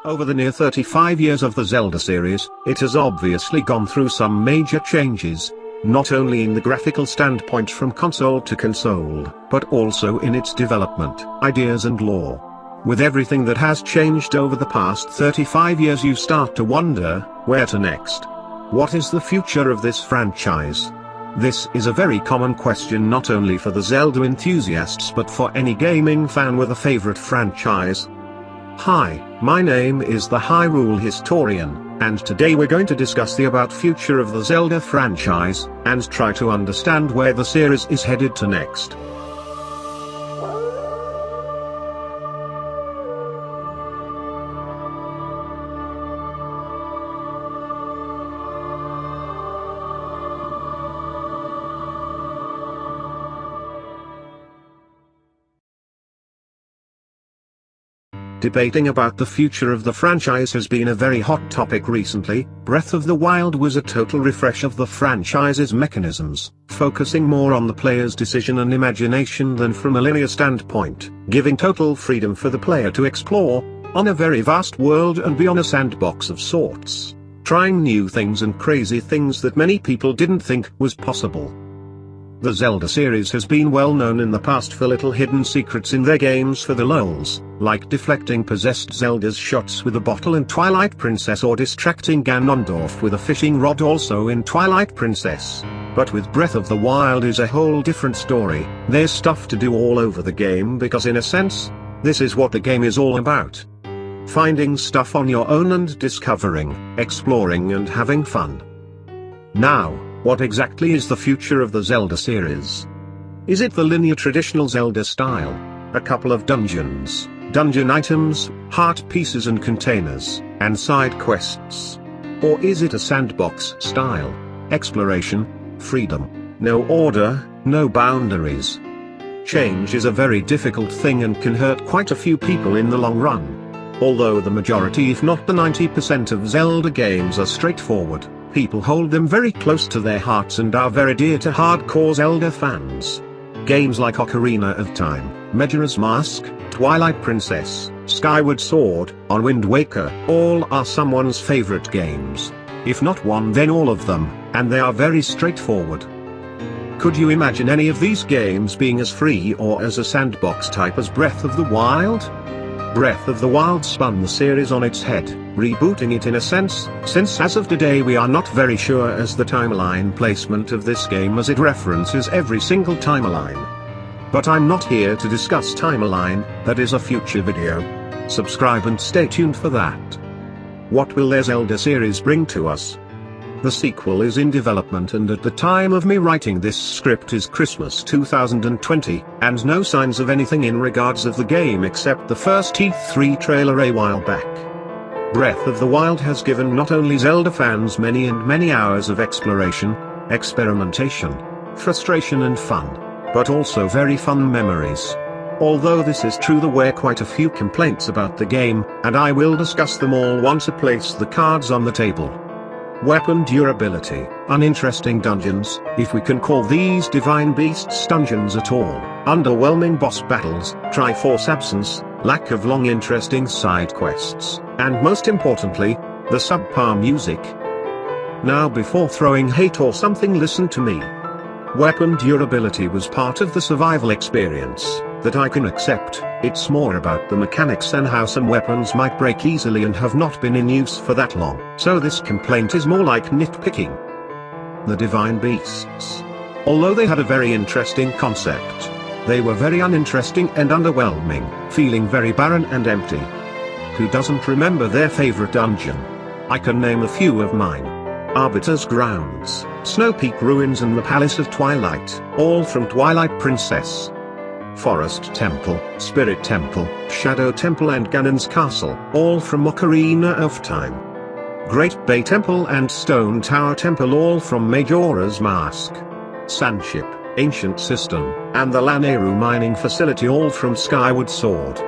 Over the near 35 years of the Zelda series, it has obviously gone through some major changes, not only in the graphical standpoint from console to console, but also in its development, ideas and lore. With everything that has changed over the past 35 years, you start to wonder, where to next? What is the future of this franchise? This is a very common question not only for the Zelda enthusiasts but for any gaming fan with a favorite franchise. Hi, my name is the Hyrule Historian, and today we're going to discuss the future of the Zelda franchise, and try to understand where the series is headed to next. Debating about the future of the franchise has been a very hot topic recently. Breath of the Wild was a total refresh of the franchise's mechanisms, focusing more on the player's decision and imagination than from a linear standpoint, giving total freedom for the player to explore, on a very vast world and be on a sandbox of sorts, trying new things and crazy things that many people didn't think was possible. The Zelda series has been well known in the past for little hidden secrets in their games for the lulz, like deflecting possessed Zelda's shots with a bottle in Twilight Princess or distracting Ganondorf with a fishing rod also in Twilight Princess. But with Breath of the Wild is a whole different story. There's stuff to do all over the game because in a sense, this is what the game is all about. Finding stuff on your own and discovering, exploring and having fun. Now, what exactly is the future of the Zelda series? Is it the linear traditional Zelda style? A couple of dungeons, dungeon items, heart pieces and containers, and side quests? Or is it a sandbox style? Exploration, freedom, no order, no boundaries. Change is a very difficult thing and can hurt quite a few people in the long run. Although the majority if not the 90% of Zelda games are straightforward, people hold them very close to their hearts and are very dear to hardcore Zelda fans. Games like Ocarina of Time, Majora's Mask, Twilight Princess, Skyward Sword, and Wind Waker, all are someone's favorite games. If not one then all of them, and they are very straightforward. Could you imagine any of these games being as free or as a sandbox type as Breath of the Wild? Breath of the Wild spun the series on its head, rebooting it in a sense, since as of today we are not very sure as the timeline placement of this game as it references every single timeline. But I'm not here to discuss timeline, that is a future video. Subscribe and stay tuned for that. What will their Zelda series bring to us? The sequel is in development and at the time of me writing this script is Christmas 2020, and no signs of anything in regards of the game except the first E3 trailer a while back. Breath of the Wild has given not only Zelda fans many and many hours of exploration, experimentation, frustration and fun, but also very fun memories. Although this is true there were quite a few complaints about the game, and I will discuss them all once I place the cards on the table. Weapon durability, uninteresting dungeons, if we can call these divine beasts dungeons at all, underwhelming boss battles, Triforce absence, lack of long interesting side quests, and most importantly, the subpar music. Now before throwing hate or something, listen to me. Weapon durability was part of the survival experience, that I can accept. It's more about the mechanics and how some weapons might break easily and have not been in use for that long. So this complaint is more like nitpicking. The divine beasts. Although they had a very interesting concept, they were very uninteresting and underwhelming, feeling very barren and empty. Who doesn't remember their favorite dungeon? I can name a few of mine. Arbiter's Grounds, Snow Peak Ruins and the Palace of Twilight, all from Twilight Princess. Forest Temple, Spirit Temple, Shadow Temple and Ganon's Castle, all from Ocarina of Time. Great Bay Temple and Stone Tower Temple, all from Majora's Mask. Sandship, Ancient System, and the Lanayru Mining Facility, all from Skyward Sword.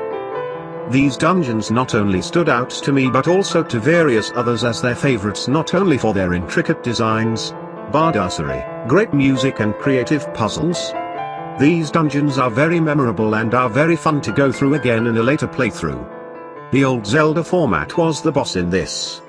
These dungeons not only stood out to me but also to various others as their favorites, not only for their intricate designs, badassery, great music and creative puzzles. These dungeons are very memorable and are very fun to go through again in a later playthrough. The old Zelda format was the boss in this,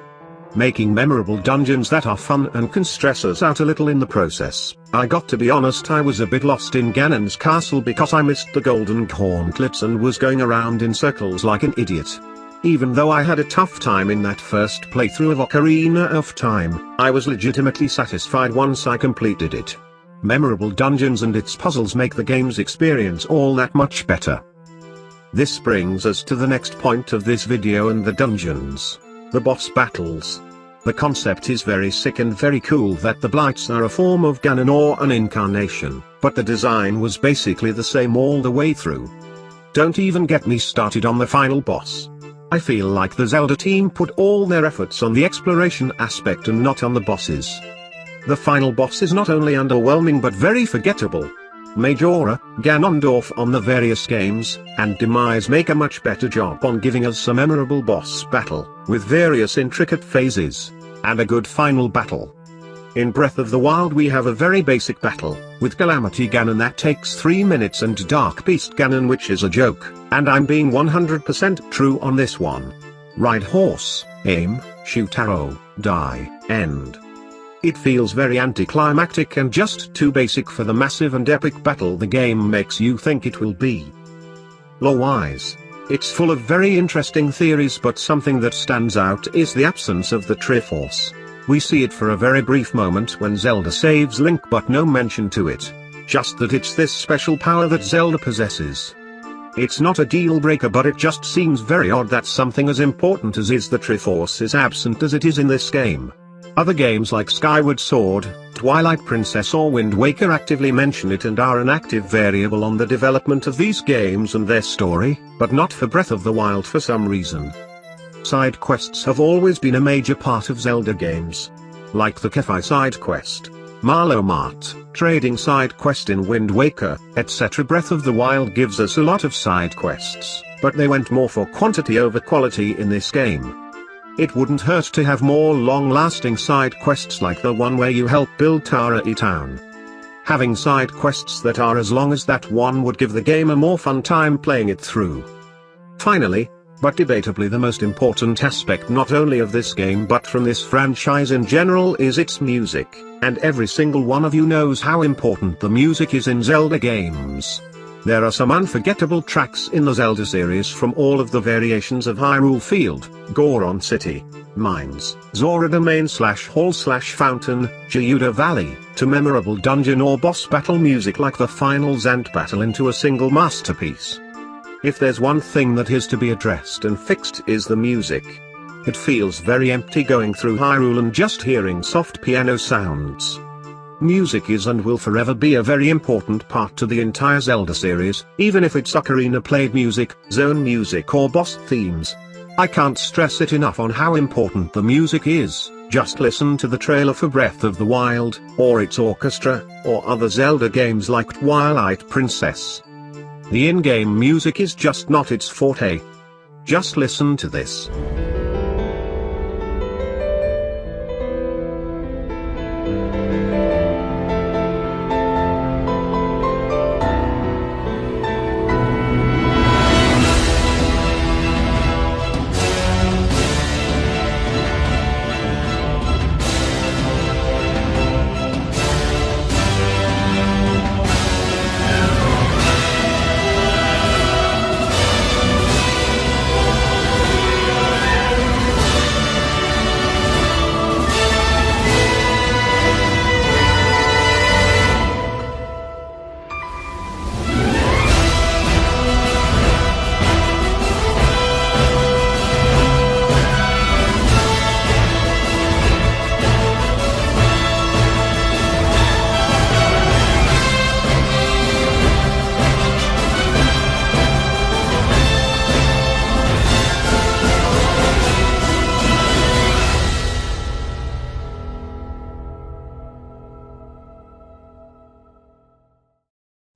making memorable dungeons that are fun and can stress us out a little in the process. I got to be honest, I was a bit lost in Ganon's castle because I missed the golden gauntlets and was going around in circles like an idiot. Even though I had a tough time in that first playthrough of Ocarina of Time, I was legitimately satisfied once I completed it. Memorable dungeons and its puzzles make the game's experience all that much better. This brings us to the next point of this video and the dungeons. The boss battles. The concept is very sick and very cool that the blights are a form of Ganon or an incarnation, but the design was basically the same all the way through. Don't even get me started on the final boss. I feel like the Zelda team put all their efforts on the exploration aspect and not on the bosses. The final boss is not only underwhelming but very forgettable. Majora, Ganondorf on the various games, and Demise make a much better job on giving us a memorable boss battle, with various intricate phases, and a good final battle. In Breath of the Wild we have a very basic battle, with Calamity Ganon that takes 3 minutes and Dark Beast Ganon which is a joke, and I'm being 100% true on this one. Ride horse, aim, shoot arrow, die, end. It feels very anticlimactic and just too basic for the massive and epic battle the game makes you think it will be. Lore-wise, it's full of very interesting theories, but something that stands out is the absence of the Triforce. We see it for a very brief moment when Zelda saves Link, but no mention to it. Just that it's this special power that Zelda possesses. It's not a deal breaker, but it just seems very odd that something as important as is the Triforce is absent as it is in this game. Other games like Skyward Sword, Twilight Princess or Wind Waker actively mention it and are an active variable on the development of these games and their story, but not for Breath of the Wild for some reason. Side quests have always been a major part of Zelda games. Like the Kefi side quest, Malo Mart, trading side quest in Wind Waker, etc. Breath of the Wild gives us a lot of side quests, but they went more for quantity over quality in this game. It wouldn't hurt to have more long-lasting side quests like the one where you help build Tara E Town. Having side quests that are as long as that one would give the game a more fun time playing it through. Finally, but debatably the most important aspect not only of this game but from this franchise in general is its music, and every single one of you knows how important the music is in Zelda games. There are some unforgettable tracks in the Zelda series, from all of the variations of Hyrule Field, Goron City, Mines, Zora Domain / Hall / Fountain, Gerudo Valley, to memorable dungeon or boss battle music like the final Zant battle into a single masterpiece. If there's one thing that is to be addressed and fixed is the music. It feels very empty going through Hyrule and just hearing soft piano sounds. Music is and will forever be a very important part to the entire Zelda series, even if it's Ocarina played music, zone music or boss themes. I can't stress it enough on how important the music is. Just listen to the trailer for Breath of the Wild, or its orchestra, or other Zelda games like Twilight Princess. The in-game music is just not its forte. Just listen to this.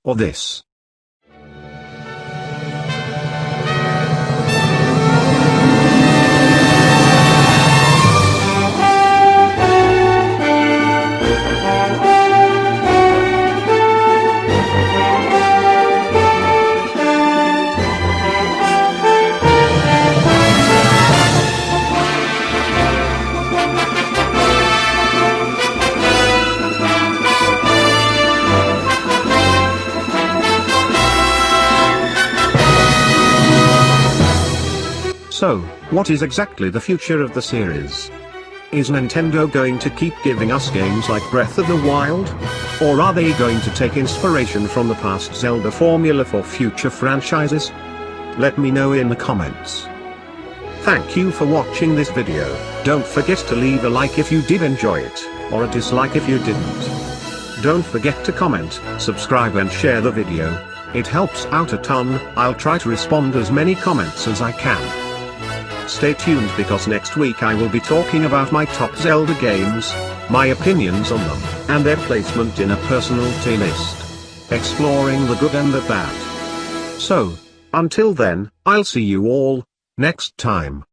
Or this. So, what is exactly the future of the series? Is Nintendo going to keep giving us games like Breath of the Wild? Or are they going to take inspiration from the past Zelda formula for future franchises? Let me know in the comments. Thank you for watching this video. Don't forget to leave a like if you did enjoy it, or a dislike if you didn't. Don't forget to comment, subscribe and share the video. It helps out a ton. I'll try to respond as many comments as I can. Stay tuned because next week I will be talking about my top Zelda games, my opinions on them, and their placement in a personal tier list. Exploring the good and the bad. So, until then, I'll see you all next time.